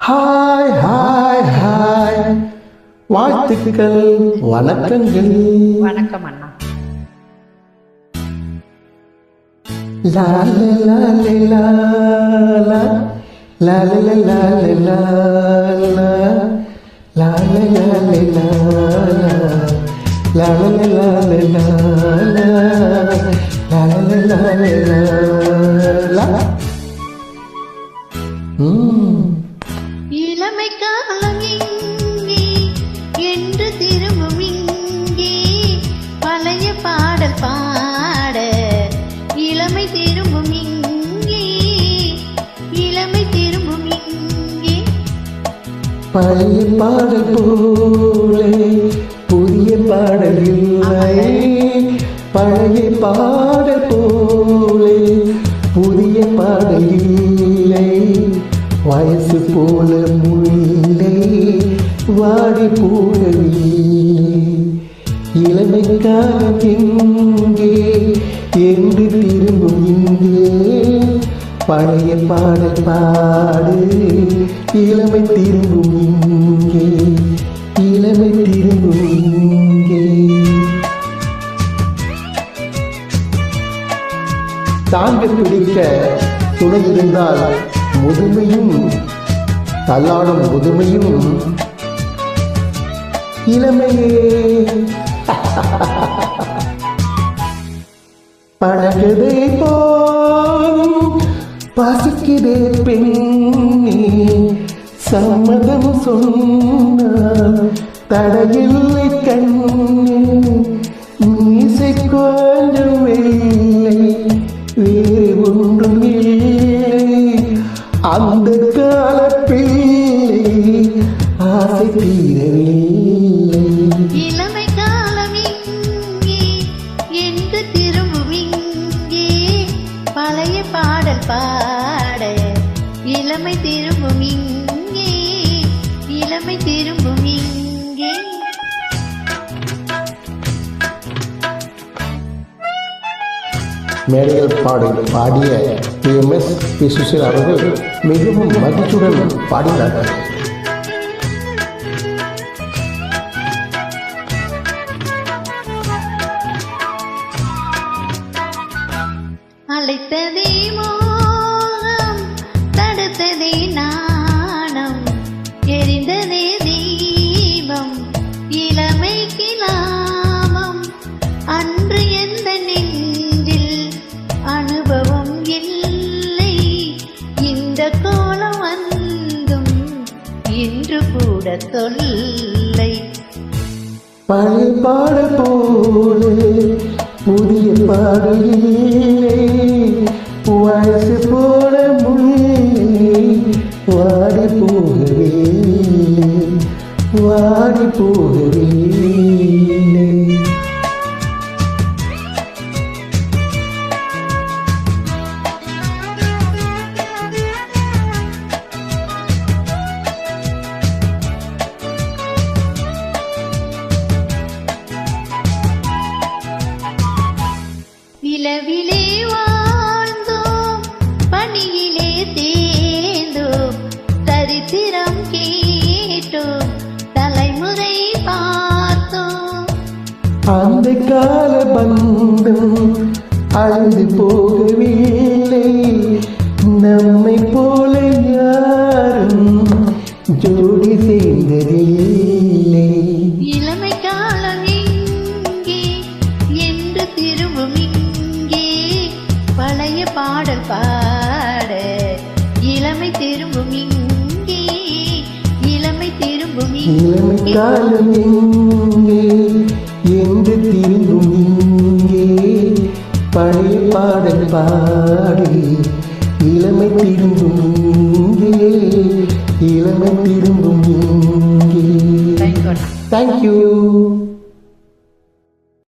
Hi hi hi, வாழ்த்துக்கள், வணக்கங்கள். வணக்கம் அண்ணா. லா லா லா லா லா லா லா லா லா லா லா லா லா லா. இளமை காலம் இங்கே என்று திரும்பும் இங்கே பழைய பாடல் பாட இளமை திரும்பும் இங்கே இளமை திரும்பும் இங்கே. பழைய பாடல் போலே புதிய பாடல் இல்லை, பழைய பாடல் போலே புதிய பாடல் இல்லை, வயசு போல முல்லை வாடி போகவில்லை. இளமை காலம் எங்கே என்று திரும்பும் இங்கே பழைய பாடல் பாடு இளமை திரும்பும் இங்கே இளமை திரும்பும் இங்கே. தாங்க பிடிக்க துணை இருந்தால் முதுமையும் தள்ளாடும் முதுமையும் இளமையே. பழகதே போதும் பசிக்குதே பெண்ணே, சம்மதம் சொன்னால் தடையில்லை கண்ணே, மீசை கொஞ்சம் வெள்ளை வேறு ஒன்றும் இல்லை, அந்த கால பிள்ளை ஆசை தீரவில்லை. இளமை காலம் இங்கே என்று திரும்பும் இங்கே பழைய பாடல் பாட இளமை திரும்பும் இங்கே இளமை திரும்பும் இங்கே. மேடைகள் பாடிய PMS பி. சுசீலா அவர்கள் மிகவும் மகிழ்ச்சியுடன் பாடினார்கள். அழைத்ததே மோகம், தடுத்ததே நாணம், எரிந்ததே தீபம், இளமைக்கு லாபம். அன்று எந்த நெஞ்சில் அனுபவம் இல்லை, இந்த கோலம் வந்தும் இன்று கூட தொல்லை. பழைய பாடல் போல புதிய பாடல் இல்லை, வயசு போல முல்லை வாடி போகவில்லை வாடி போகவில்லை. நிலவிலே வாழ்ந்தோம், பணியிலே தேர்ந்தோம், சரித்திரம் கேட்டோம், தலைமுறை பார்த்தோம். அந்த கால பந்தம் அழிந்து போகவில்லை, நம்மை போல யாரும் ஜோடி சேர்ந்ததில்லை. இளமை காலம் இங்கே என்று திரும்பும் இங்கே பழைய பாடல் பாட இளமை திரும்பும் இங்கே இளமை திரும்பும் இளமை இங்கே. காலம் எங்கே என்று திரும்பும் இங்கே பழைய பாடல் பாடி இளமை திரும்பும் இங்கே இளமை திரும்பும் இங்கே. Thank you. தேங்க்யூ.